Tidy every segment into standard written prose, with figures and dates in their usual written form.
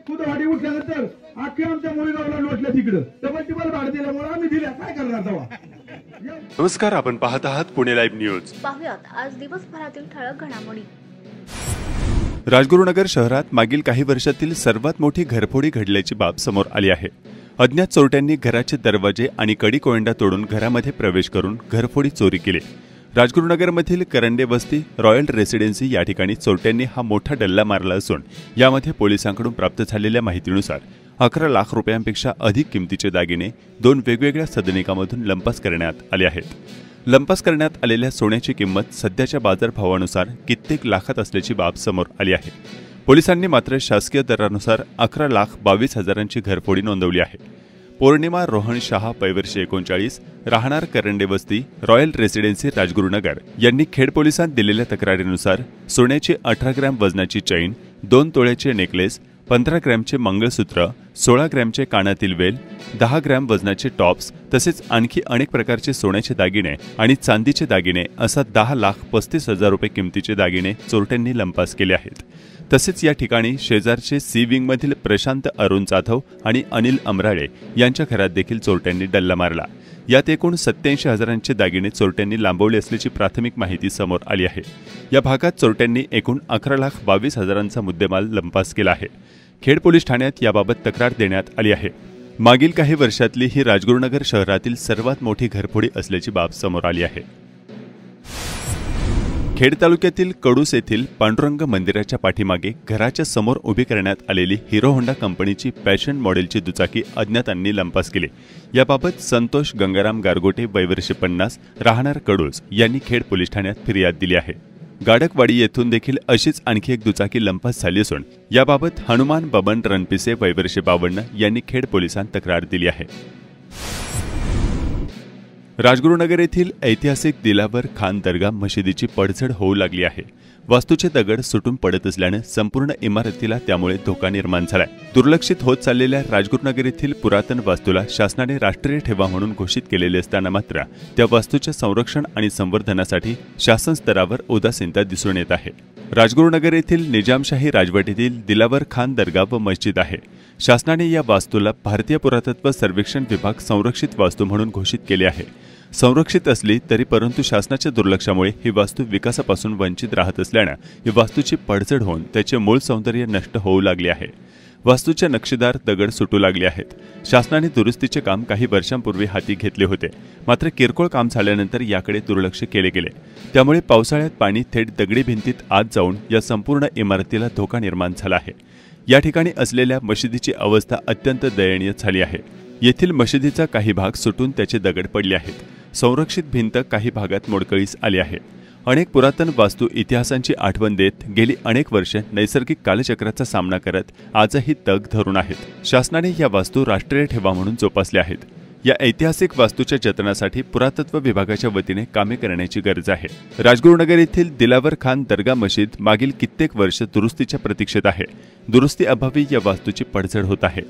कुदवाडी उठल्यानंतर अख्ख्या आमच्या मुळगावला लोटल्या तिकडं डबल टिबल भाडं दिल्यामुळे आम्ही दिल्या काय करणार तेव्हा। नमस्कार, आपण पाहत आहात पुणे लाईव्ह न्यूज। पाहुयात आज दिवसभरातील ठळक घडामोडी। राजगुरुनगर शहरात मागील काही वर्षातील सर्वात मोठी घरफोडी घडल्याची बाब समोर आली आहे। अज्ञात चोरट्यांनी घराचे दरवाजे आणि कडी कोयंडा तोडून घरामध्ये प्रवेश करून घरफोडी चोरी केली। राजगुरुनगरमधील करंडे वस्ती रॉयल रेसिडेन्सी या ठिकाणी चोरट्यांनी हा मोठा डल्ला मारला असून यामध्ये पोलिसांकडून प्राप्त झालेल्या माहितीनुसार 11 लाख रुपयांपेक्षा अधिक किमतीचे दागिने 2 वेगवेगळ्या सदनिकांमधून लंपास करण्यात आले आहेत। लंपास करण्यात आलेल्या सोन्याची किंमत सध्याच्या बाजारभावानुसार कित्येक लाखात असल्याची बाब समोर आली आहे। पोलिसांनी मात्र शासकीय दरानुसार 11,22,000ची घरफोडी नोंदवली आहे। पौर्णिमा रोहन शहा पैवर्षे 39 राहणार करंडे वस्ती रॉयल रेसिडेन्सी राजगुरुनगर यांनी खेड पोलिसांत दिलेल्या तक्रारीनुसार सोन्याची 18 ग्रॅम वजनाची चैन 2 तोळ्याचे नेकलेस 15 ग्रॅमचे मंगळसूत्र 16 ग्रॅमचे कानातील वेल 10 ग्रॅम वजनाचे टॉप्स तसेच आणखी अनेक प्रकारचे सोन्याचे दागिने आणि चांदीचे दागिने असा 10,35,000 रुपये किमतीचे दागिने चोरट्यांनी लंपास केले आहेत। तसेच या ठिकाणी शेजारचे सी विंगमधील प्रशांत अरुण जाधव आणि अनिल अमराळे यांच्या घरात देखील चोरट्यांनी डल्ला मारला। यात एकूण 87,000चे दागिने चोरट्यांनी लांबवले असल्याची प्राथमिक माहिती समोर आली आहे। या भागात चोरट्यांनी एकूण 11,22,000चा मुद्देमाल लंपास केला आहे। खेड पोलीस ठाण्यात याबाबत तक्रार देण्यात आली आहे। मागील काही वर्षातली ही राजगुरुनगर शहरातील सर्वात मोठी घरफोडी असल्याची बाब समोर आली आहे। खेड तालुक्यातील कडूस येथील पांडुरंग मंदिराच्या पाठीमागे घराच्या समोर उभी करण्यात आलेली हिरो होंडा कंपनीची पॅशन मॉडेलची दुचाकी अज्ञातांनी लंपास केली। याबाबत संतोष गंगाराम गारगोटे वयवर्षे 50 राहणार कडूस यांनी खेड पोलीस ठाण्यात फिर्याद दिली आहे। गाडकवाडी येथून देखील अशीच आणखी एक दुचाकी लंपास झाली असून याबाबत हनुमान बबन रणपिसे वयवर्षे 52 यांनी खेड पोलिसांत तक्रार दिली आहे। राजगुरुनगर येथील ऐतिहासिक दिलावर खान दर्गा मशिदीची पडझड होऊ लागली आहे। वास्तूचे दगड सुटून पडत असल्याने संपूर्ण इमारतीला त्यामुळे धोका निर्माण झालाय। दुर्लक्षित होत चाललेल्या राजगुरुनगर येथील पुरातन वास्तूला शासनाने राष्ट्रीय ठेवा म्हणून घोषित केलेले असताना मात्र त्या वास्तूच्या संरक्षण आणि संवर्धनासाठी शासन स्तरावर उदासीनता दिसून येत आहे। राजगुरुनगर येथील निजामशाही राजवटीतील दिलावर खान दर्गा व मस्जिद आहे। शासनाने या वास्तूला भारतीय पुरातत्व सर्वेक्षण विभाग संरक्षित वास्तू म्हणून घोषित केले आहे। संरक्षित असली तरी परंतु शासनाच्या दुर्लक्षामुळे ही वास्तू विकासापासून वंचित राहत असल्याने ही वास्तूची पडझड होऊन त्याचे मूळ सौंदर्य नष्ट होऊ लागले आहे। वास्तूचे नक्षीदार दगड सुटू लागले आहेत। शासनाने दुरुस्तीचे काम काही वर्षांपूर्वी हाती घेतले होते, मात्र किरकोळ काम झाल्यानंतर याकडे दुर्लक्ष केले गेले। त्यामुळे पावसाळ्यात पाणी थेट दगडी भिंतीत आत जाऊन या संपूर्ण इमारतीला धोका निर्माण झाला आहे। या ठिकाणी असलेल्या मशिदीची अवस्था अत्यंत दयनीय झाली आहे। येथील मशिदीचा काही भाग सुटून त्याचे दगड पडले आहेत। संरक्षित भिंत काही भागात मोडकळीस आली आहे। अनेक पुरातन वास्तू इतिहासांची आठवण देत गेली अनेक वर्षे नैसर्गिक कालचक्राचा सामना करत आजही तग धरून आहेत। शासनाने या वास्तू राष्ट्रीय ठेवा म्हणून जोपासल्या आहेत। या ऐतिहासिक वास्तूच्या जतनासाठी पुरातत्व विभागाच्या वतीने कामे करण्याची गरज आहे। राजगुरुनगर येथील दिलावर खान दर्गा मशीद मागील कित्येक वर्ष दुरुस्तीच्या प्रतीक्षेत आहे। दुरुस्ती अभावी या वास्तूची पडझड होत आहे।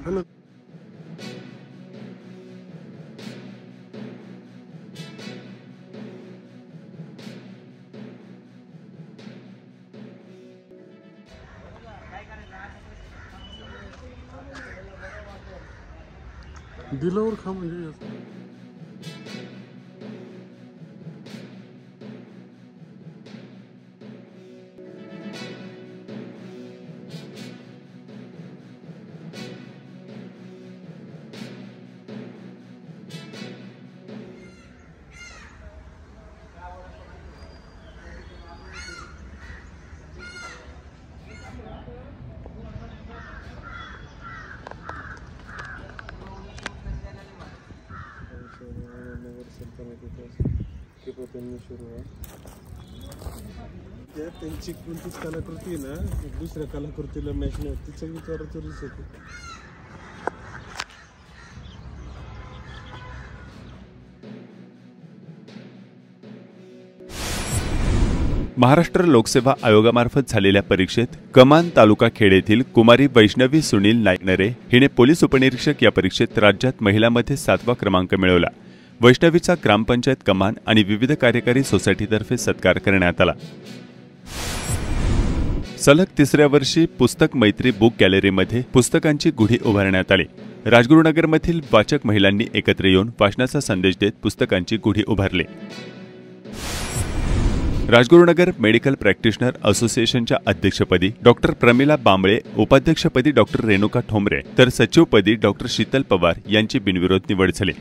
हॅलो दिलावर खा म्हणजे में शुरू हुआ। त्या त्यांची कोणतीच कलाकृती ना दुसऱ्या कलाकृतीला मॅच नाही, तिचं विचाराचोरीच होते. महाराष्ट्र लोकसेवा आयोगामार्फत झालेल्या परीक्षेत कमान तालुका खेड येथील कुमारी वैष्णवी सुनील नायकनरे हिने पोलीस उपनिरीक्षक या परीक्षेत राज्यात महिलांमध्ये 7वा क्रमांक मिळवला. वैष्णवीचा ग्रामपंचायत कमान आणि विविध कार्यकारी सोसायटीतर्फे सत्कार करण्यात आला. सलग 3ऱ्या वर्षी पुस्तक मैत्री बुक गॅलरीमध्ये पुस्तकांची गुढी उभारण्यात आली. राजगुरुनगरमधील वाचक महिलांनी एकत्र येऊन वाचनाचा संदेश देत पुस्तकांची गुढी उभारली. राजगुरुनगर मेडिकल प्रॅक्टिशनर असोसिएशनच्या अध्यक्षपदी डॉक्टर प्रमिला बांबळे, उपाध्यक्षपदी डॉक्टर रेणुका ठोंबरे तर सचिवपदी डॉक्टर शीतल पवार यांची बिनविरोध निवड झाली.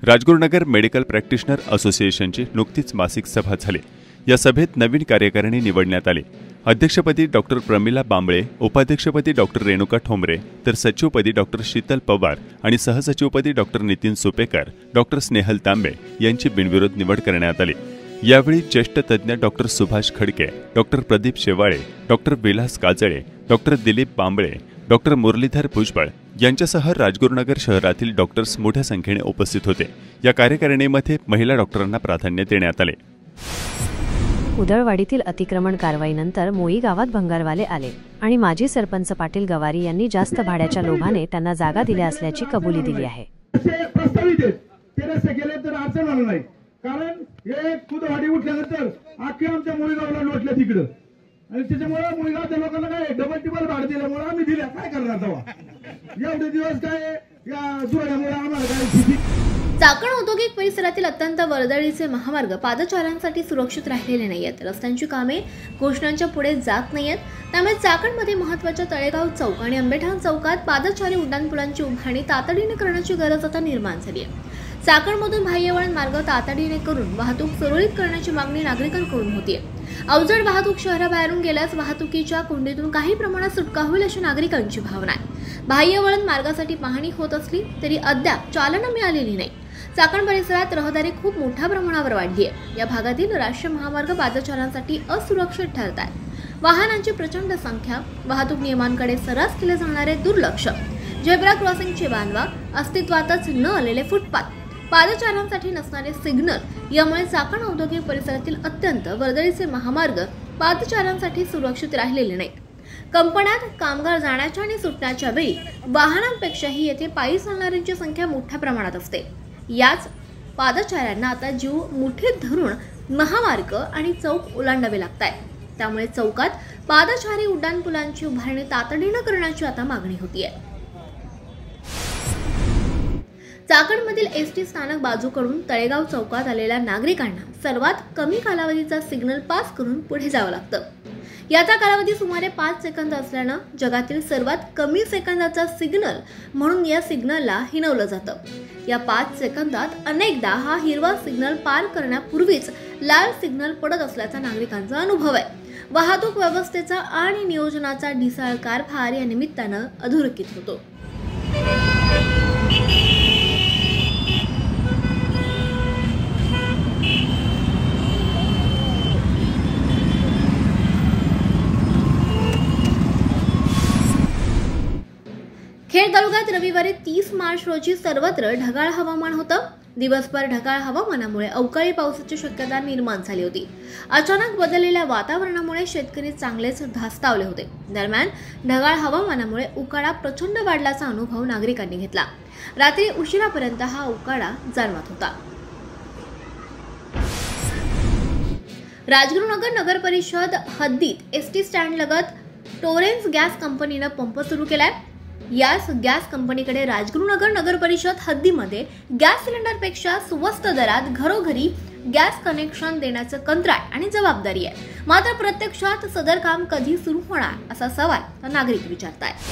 राजगुरुनगर मेडिकल प्रॅक्टिशनर असोसिएशनची नुकतीच मासिक सभा झाली. या सभेत नवीन कार्यकारिणी निवडण्यात आली. अध्यक्षपदी डॉक्टर प्रमिला बांबळे, उपाध्यक्षपदी डॉक्टर रेणुका ठोंबरे तर सचिवपदी डॉक्टर शीतल पवार आणि सहसचिवपदी डॉक्टर नितीन सुपेकर, डॉक्टर स्नेहल तांबे यांची बिनविरोध निवड करण्यात आली. यावेळी ज्येष्ठ तज्ज्ञ doctor Subhash Khadke, doctor Pradeep Shewale, doctor Vilas Kajale, doctor Dilip Bambale, doctor Muralidhar Bhujbal यांच्यासह राजगुरुनगर शहरातील डॉक्टर्स मोठ्या संख्येने उपस्थित होते. या कार्यकारिणीमध्ये महिला डॉक्टरांना प्राधान्य देण्यात आले. उदळवाडीतील अतिक्रमण कारवाईनंतर मोई गावात भंगारवाले आले आणि माजी सरपंच पाटील गवारी यांनी जास्त भाड्याच्या लोभाने त्यांना जागा दिल्या असल्याची कबुली दिली आहे. कारण हे कुदवाडी उठल्यानंतर अख्खे आमच्या मुळगावला लोटल्या तिकडं आणि त्याच्यामुळे मुळगावच्या लोकांना काय डबल टिबल भाडं दिल्यामुळे आम्ही दिल्या. काय करणार तेव्हा एवढे दिवस काय या जुळल्यामुळे आम्हाला काय. चाकण औद्योगिक परिसरातील अत्यंत वर्दळीचे महामार्ग पादचाऱ्यांसाठी सुरक्षित राहिलेले नाहीयेत. रस्त्यांची कामे घोषणांच्या पुढे जात नाहीयेत. त्यामुळे चाकणमध्ये महत्त्वाच्या तळेगाव चौक आणि आंबेठाण चौकात पादचारी उड्डाणपुलांची उभारणी तातडीने करण्याची गरज आता निर्माण झाली आहे. चाकणमधून बाह्यवळण मार्ग तातडीने करून वाहतूक सुरळीत करण्याची मागणी नागरिकांकडून होतीये. अवजड वाहतूक शहराबाहेरून गेल्यास वाहतुकीच्या कोंडीतून काही प्रमाणात सुटका होईल अशी नागरिकांची भावना आहे. बाह्यवळण मार्गासाठी पाहणी होत असली तरी अद्याप चालना मिळालेली नाही. चाकण परिसरात रहदारी खूप मोठ्या प्रमाणावर वाढली आहे. या भागातील राष्ट्रीय महामार्ग पादचाऱ्यांसाठी असुरक्षित ठरत आहेत. वाहनांची प्रचंड संख्या, वाहतूक नियमांकडे सर्रास केले जाणारे दुर्लक्ष, झेब्रा क्रॉसिंगचे बांधवा, अस्तित्वातच न आलेले फुटपाथ, पादचाऱ्यांसाठी नसणारे सिग्नल यामुळे चाकण औद्योगिक परिसरातील अत्यंत वर्दळीचे महामार्ग पादचाऱ्यांसाठी सुरक्षित राहिलेले नाहीत. कंपन्यात कामगार जाण्याच्या आणि सुटण्याच्या वेळी वाहनांपेक्षाही येथे पायी चालणाऱ्यांची संख्या मोठ्या प्रमाणात असते. याच पादचाऱ्यांना आता जीव मुठीत धरून महामार्ग आणि चौक ओलांडावे लागत आहे. त्यामुळे चौकात पादचारी उड्डाणपुलांची उभारणी तातडीने करण्याची आता मागणी होतीये. चाकणमधील एसटी स्थानक बाजूकडून तळेगाव चौकात आलेल्या नागरिकांना सर्वात कमी कालावधीचा सिग्नल पास करून पुढे जावं लागतं. याचा कालावधी सुमारे 5 सेकंद असल्यानं जगातील सर्वात कमी सेकंदाचा सिग्नल म्हणून या सिग्नलला हिनवलं जातं. या 5 सेकंदात अनेकदा हा हिरवा सिग्नल पार करण्यापूर्वीच लाल सिग्नल पडत असल्याचा नागरिकांचा अनुभव आहे. वाहतूक व्यवस्थेचा आणि नियोजनाचा ढिसाळ कारभार या निमित्तानं अधोरेखित होतो. खेड तालुक्यात रविवारी 30 मार्च रोजी सर्वत्र ढगाळ हवामान होतं. दिवसभर ढगाळ हवामानामुळे अवकाळी पावसाची शक्यता निर्माण झाली होती. अचानक बदललेल्या वातावरणामुळे शेतकरी चांगलेच धास्तावले होते. दरम्यान ढगाळ हवामानामुळे उकाडा प्रचंड वाढल्याचा अनुभव नागरिकांनी घेतला. रात्री उशिरापर्यंत हा उकाडा जाणवत होता. राजगुरुनगर नगर परिषद हद्दीत एसटी स्टँड लगत टोरेन्स गॅस कंपनीनं पंप सुरू केलाय. याच गॅस कंपनीकडे राजगुरुनगर नगर परिषद हद्दीमध्ये गॅस सिलेंडरपेक्षा स्वस्त दरात घरोघरी गॅस कनेक्शन देण्याचं कंत्राट आणि जबाबदारी आहे. मात्र प्रत्यक्षात सदर काम कधी सुरू होणार असा सवाल नागरिक विचारतायत.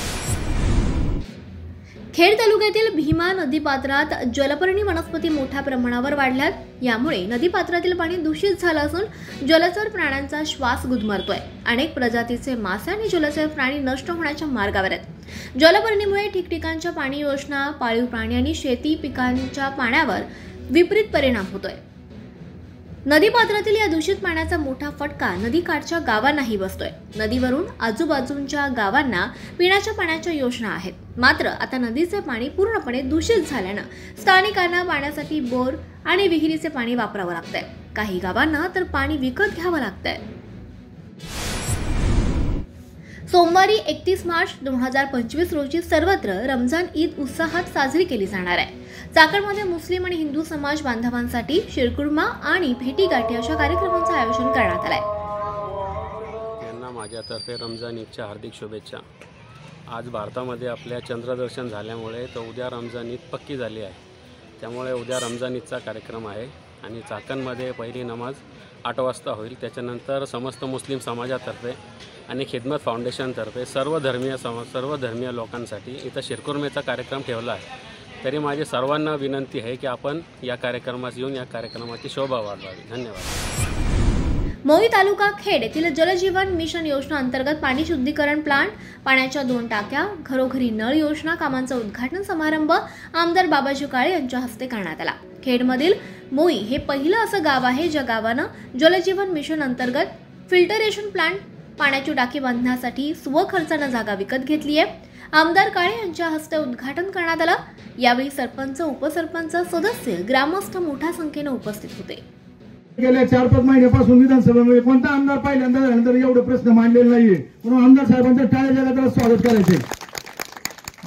खेड तालुक्यातील भीमा नदीपात्रात जलपर्णी वनस्पती मोठ्या प्रमाणावर वाढल्यात. यामुळे नदीपात्रातील पाणी दूषित झालं असून जलचर प्राण्यांचा श्वास गुदमरतोय. अनेक प्रजातीचे मासे आणि जलचर प्राणी नष्ट होण्याच्या मार्गावर आहेत. जलपर्णीमुळे ठिकठिकाणच्या पाणी योजना, पाळीव प्राणी आणि शेती पिकांच्या पाण्यावर विपरीत परिणाम होतोय. नदीपात्रातील या दूषित पाण्याचा मोठा फटका नदीकाठच्या गावांनाही बसतोय. नदीवरून आजूबाजूंच्या गावांना पिण्याच्या पाण्याच्या योजना आहेत. मात्र आता नदीचे पाणी पूर्णपणे दूषित झाल्यानं स्थानिकांना पाण्यासाठी बोर आणि विहिरीचे पाणी वापरावं लागतंय. काही गावांना तर पाणी विकत घ्यावं लागतंय. सोमवारी 31 मार्च 2025 रोजी सर्वत्र रमजान ईद उत्साहात साजरी केली जाणार आहे. चाकणमध्ये मुस्लिम आणि हिंदू समाज बांधवांसाठी शिरकुर्मा आणि भेटीगाठी अशा कार्यक्रमांचं आयोजन करण्यात आलंय. त्यांना माझ्यातर्फे रमजान ईदच्या हार्दिक शुभेच्छा. आज भारतामध्ये आपल्या चंद्रदर्शन झाल्यामुळे तर उद्या रमजान ईद पक्की झाली आहे. त्यामुळे उद्या रमजान ईदचा कार्यक्रम आहे आणि चाकणमध्ये पहिली नमाज 8 वाजता होईल. त्याच्यानंतर समस्त मुस्लिम समाजातर्फे आणि खिदमत फाउंडेशनतर्फे सर्व धर्मीय लोकांसाठी इथं शिरकुर्मेचा कार्यक्रम ठेवला आहे. तरी माझी सर्वांना विनंती आहे की आपण या कार्यक्रमास येऊन या कार्यक्रमाची शोभा वाढवावी. धन्यवाद. मोई तालुका खेड येथील जलजीवन मिशन योजना अंतर्गत पाणी शुद्धीकरण प्लांट, पाण्याच्या 2 टाक्या, घरोघरी नळ योजना कामांचा उद्घाटन समारंभ आमदार बाबाजी काळे यांच्या हस्ते करण्यात आला. खेडमधील मोई हे पहिलं असं गाव आहे ज्या गावानं जलजीवन मिशन अंतर्गत फिल्टरेशन प्लांट, पाण्याची टाकी बांधण्यासाठी स्वखर्चानं जागा विकत घेतली आहे. आमदार काळे यांच्या हस्ते उद्घाटन करण्यात आलं. यावेळी सरपंच, उपसरपंच, सदस्य, ग्रामस्थ मोठ्या संख्येने उपस्थित होते. गेल्या 4-5 महिन्यापासून विधानसभेमध्ये कोणता आमदार पहिल्यांदा झाल्यानंतर एवढे प्रश्न मांडलेले नाहीये. म्हणून आमदार साहेबांचं टाळ्या जगात स्वागत करायचे.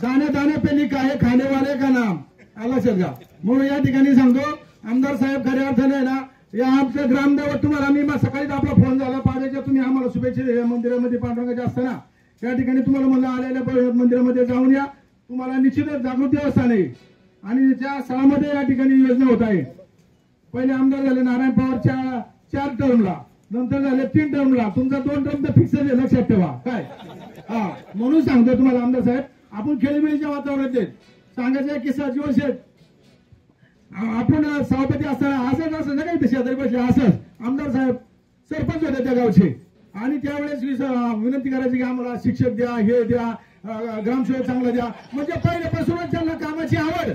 दाणे दाणे पे लिखा है खाने वाले का नाम, लक्षात घ्या. म्हणून या ठिकाणी सांगतो आमदार साहेब खऱ्या अर्थाने ना या आमच्या ग्रामदेवत तुम्हाला मी सकाळीच आपला फोन झाला पाण्याच्या, तुम्ही आम्हाला शुभेच्छा मंदिरामध्ये पांडुरंगाच्या असताना त्या ठिकाणी तुम्हाला म्हणलं आलेल्या मंदिरामध्ये जाऊन या, तुम्हाला निश्चितच जागृती अवस्था नाही. आणि त्या स्थळामध्ये या ठिकाणी योजना होत आहे. पहिले आमदार झाले नारायण पवार 4 टर्मला, नंतर झाले 3 टर्मला. तुमचा 2 टर्म तर फिक्स आहे, लक्षात ठेवा. काय म्हणून सांगतो तुम्हाला आमदार साहेब, आपण खेळीमेळीच्या वातावरणात आहेत. सांगायचा किस्सा जीवनशेठ, आपण सभापती असताना असंच नाही का शेजारी बसले, असंच आमदार साहेब सरपंच होते त्या गावचे. आणि त्यावेळेस विनंती करायची की आम्हाला शिक्षक द्या, हे द्या, ग्रामसेवक चांगला द्या. म्हणजे पहिल्यापासूनच त्यांना कामाची आवड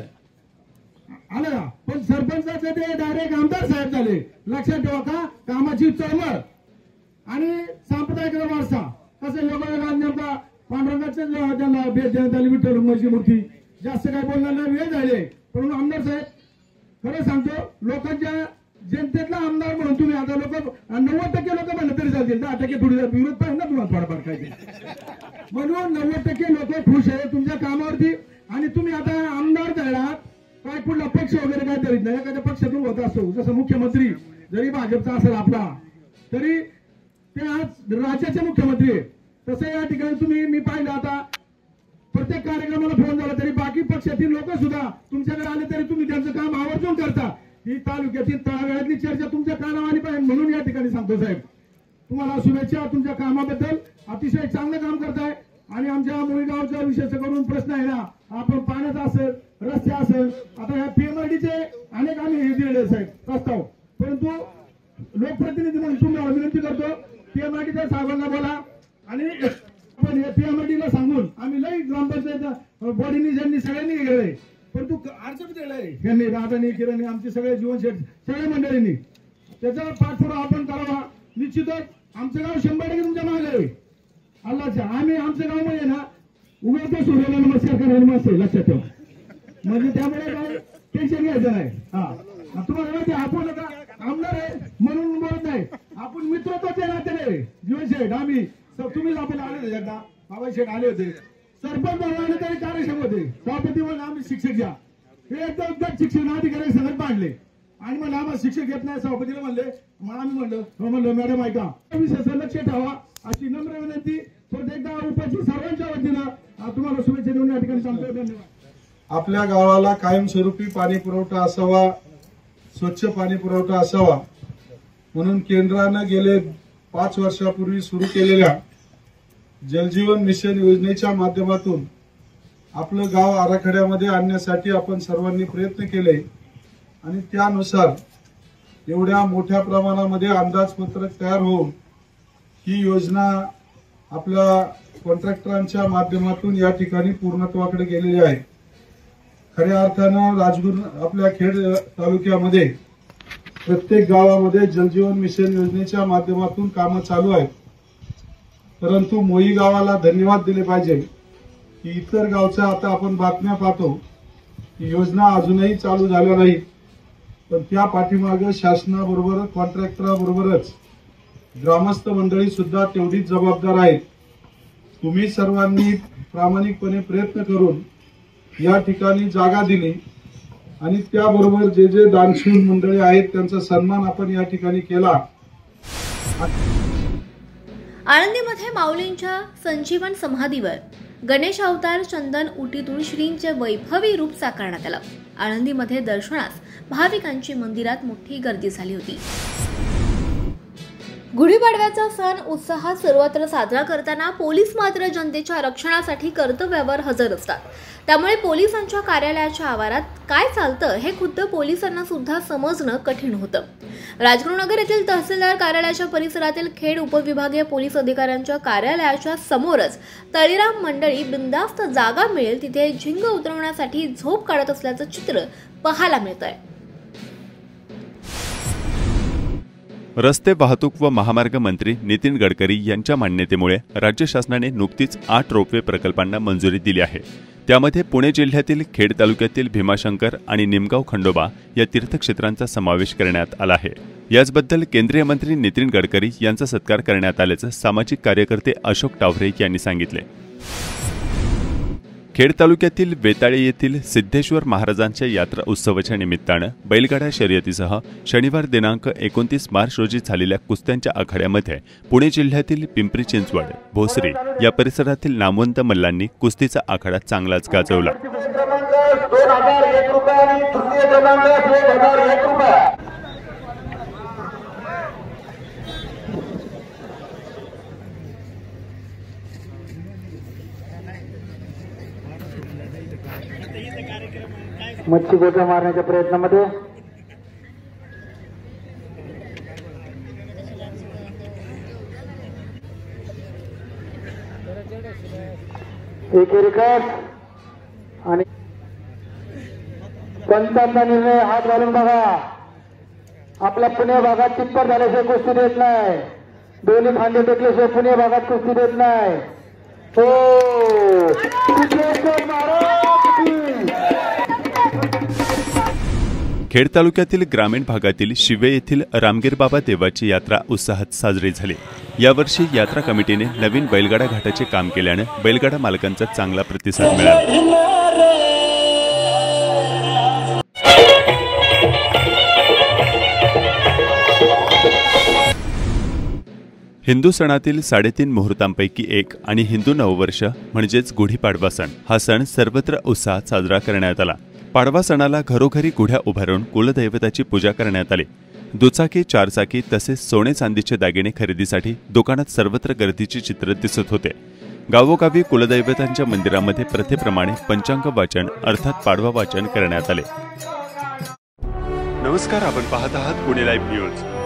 आलं का. पण सरपंचाचे ते डायरेक्ट आमदार साहेब झाले. लक्षात ठेवा का, कामाची चळवळ आणि सांप्रदायिक वारसा. कसं योगायोगाने नेमका पांडुरंगाच्या त्यांना भेट देण्यात आली, विठ्ठल रुक्माईची मूर्ती. जास्त काय बोलण्याला वेळ झाले. पण आमदार साहेब खरं सांगतो, लोकांच्या जनतेतला आमदार म्हणून तुम्ही आता लोक 90% लोक म्हणलं तरी चालतील, 10% थोडी विरोध पाहिजे ना तुम्हाला थोडाफार काय. म्हणून 90% लोक खुश आहे तुमच्या कामावरती. आणि तुम्ही आता आमदार झालात, काय कुठला पक्ष वगैरे काय तरी नाही, एखाद्या पक्षातून होत असतो. जसं मुख्यमंत्री जरी भाजपचा असेल आपला, तरी ते आज राज्याचे मुख्यमंत्री आहे. तसं या ठिकाणी तुम्ही, मी पाहिलं आता प्रत्येक कार्यक्रमाला फोन झाला तरी बाकी पक्षातील लोक सुद्धा तुमच्याकडे आले तरी तुम्ही त्यांचं काम आवर्जून करता. ही तालुक्यातील तळागाळातली चर्चा तुमच्या कानावर आली पाहिजे. म्हणून या ठिकाणी सांगतो साहेब, तुम्हाला शुभेच्छा तुमच्या कामाबद्दल. अतिशय चांगलं काम करताय. आणि आमच्या मुळगावचा विशेष करून प्रश्न आहे ना, आपण पाण्याचा असेल, रस्ते असेल, आता ह्या पीएमआरडीचे अनेक आम्ही हे दिलेले साहेब प्रस्ताव. परंतु लोकप्रतिनिधी म्हणून तुम्हाला विनंती करतो, पीएमआरडीच्या साहेबांना बोला आणि आपण हे पीएमआरडीला सांगून आम्ही लई ग्रामपंचायत बॉडीनी ज्यांनी सगळ्यांनी गेले, परंतु अर्ज दिलाय यांनी, दादानी, किरणी, आमचे सगळे जीवनशेठ, सगळ्या मंडळींनी त्याचा पाठपुरावा आपण करावा. निश्चितच आमचं गाव 100% तुमच्या मागे आहे. अल्लाच्या आम्ही आमच्या गावामध्ये ना उघडतो सूर्याला नमस्कार करायला मस्त आहे, लक्षात ठेवा. म्हणजे त्यामुळे काय टेन्शन घ्यायचं नाही. तुम्हाला माहिती आपण आता आमदार आहे म्हणून बोलत नाही, आपण मित्रत्वाचे नाते जीवनशेठ. आम्ही तुम्हीच आपण आले होते एकदा, बाबा शेठ आले होते, सरपंच आले तरी कार्यक्षम होते. सभापती म्हणून आम्ही शिक्षक घ्या, हे एकदम शिक्षण अधिकारी सगळं पाडले. आणि मला आम्हाला शिक्षक घेत नाही सभापतीला म्हणले. मग आम्ही म्हणलं मॅडम ऐका, विशेष लक्ष ठेवा अशी नम्र विनंती. परत एकदा उपस्थित सर्वांच्या वतीनं तुम्हाला शुभेच्छा देऊन या ठिकाणी सांगतो. धन्यवाद. आपल्या गावाला कायमस्वरूपी पाणी पुरवठा असावा, स्वच्छ पाणी पुरवठा असावा म्हणून केंद्रानं गेले 5 वर्षापूर्वी सुरू केलेल्या जलजीवन मिशन योजनेच्या माध्यमातून आपलं गाव आराखड्यामध्ये आणण्यासाठी आपण सर्वांनी प्रयत्न केले. आणि त्यानुसार एवढ्या मोठ्या प्रमाणामध्ये अंदाजपत्रक तयार होऊन ही योजना आपल्या कॉन्ट्रॅक्टरांच्या माध्यमातून या ठिकाणी पूर्णत्वाकडे गेलेली आहे. खऱ्या अर्थानं आपल्या खेड तालुक्यामध्ये प्रत्येक गावामध्ये जलजीवन मिशन योजनेच्या माध्यमातून कामं चालू आहेत, परंतु मोई गावाला धन्यवाद दिले पाहिजे की इतर गावच्या आता आपण बातम्या पाहतो की योजना अजूनही चालू झाल्या नाहीत, पण त्या पाठीमागे शासनाबरोबर कॉन्ट्रॅक्टराबरोबरच ग्रामस्थ मंडळी सुद्धा तेवढीच जबाबदार आहेत। तुम्ही सर्वांनी प्रामाणिकपणे प्रयत्न करून या ठिकाणी जागा दिली आणि त्याबरोबर जे जे दानशूर मंडळी आहेत त्यांचा सन्मान आपण या ठिकाणी केला। आळंदीमध्ये माऊलींच्या संजीवन समाधीवर गणेश अवतार चंदन उटीतून श्रींचे वैभवी रूप साकारण्यात आलं। आळंदीमध्ये दर्शनास भाविकांची मंदिरात मोठी गर्दी झाली होती। गुढीपाडव्याचा सण उत्साहात सर्वत्र साजरा करताना पोलीस मात्र जनतेच्या रक्षणासाठी कर्तव्यावर हजर असतात। त्यामुळे पोलिसांच्या कार्यालयाच्या आवारात काय चालतं हे खुद्द पोलिसांना सुद्धा समजणं कठीण होतं। राजगुरुनगर येथील तहसीलदार कार्यालयाच्या परिसरातील खेड उपविभागीय पोलीस अधिकाऱ्यांच्या कार्यालयाच्या समोरच तळीराम मंडळी बिनधास्त जागा मिळेल तिथे झिंग उतरवण्यासाठी झोप काढत असल्याचं चित्र पाहायला मिळतंय। रस्ते वाहतूक व महामार्ग मंत्री नितीन गडकरी यांच्या मान्यतेमुळे राज्य शासनाने नुकतीच 8 रोपवे प्रकल्पांना मंजुरी दिली आहे। त्यामध्ये पुणे जिल्ह्यातील खेड तालुक्यातील भीमाशंकर आणि निमगाव खंडोबा या तीर्थक्षेत्रांचा समावेश करण्यात आला आहे। याचबद्दल केंद्रीय मंत्री नितीन गडकरी यांचा सत्कार करण्यात आल्याचं सामाजिक कार्यकर्ते अशोक टावरे यांनी सांगितले। खेड तालुक्यातील वेताळे येथील सिद्धेश्वर महाराजांच्या यात्रा उत्सवाच्या निमित्तानं बैलगाडा शर्यतीसह शनिवार दिनांक 29 मार्च रोजी झालेल्या कुस्त्यांच्या आखाड्यामध्ये पुणे जिल्ह्यातील पिंपरी चिंचवड, भोसरी या परिसरातील नामवंत मल्लांनी कुस्तीचा आखाडा चांगलाच गाजवला। मच्छी गोटा मारण्याच्या प्रयत्नामध्ये एकेरी कट आणि पंचांचा निर्णय हात घालून बघा। आपल्या पुणे भागात टिप्पर झाल्याशिवाय कुस्ती देत नाही, दोन्ही खांदे टेकल्याशिवाय पुणे भागात कुस्ती देत नाही। हो खेड तालुक्यातील ग्रामीण भागातील शिवे येथील रामगीर बाबा देवाची यात्रा उत्साहात साजरी झाली। यावर्षी यात्रा कमिटीने नवीन बैलगाडा घाटाचे काम केल्याने बैलगाडा मालकांचा चांगला प्रतिसाद मिळाला। हिंदू सणातील 3.5 मुहूर्तांपैकी एक आणि हिंदू नववर्ष म्हणजेच गुढीपाडवा सण हा सण सर्वत्र उत्साहात साजरा करण्यात आला। पाडवा सणाला घरोघरी गुढ्या उभारून कुलदैवताची पूजा करण्यात आली। दुचाकी, चारचाकी तसेच सोने चांदीचे दागिने खरेदीसाठी दुकानात सर्वत्र गर्दीचे चित्र दिसत होते। गावोगावी कुलदैवतांच्या मंदिरामध्ये प्रथेप्रमाणे पंचांग वाचन अर्थात पाडवा वाचन करण्यात आले। नमस्कार, आपण पाहत आहात पुणे लाईव्ह न्यूज।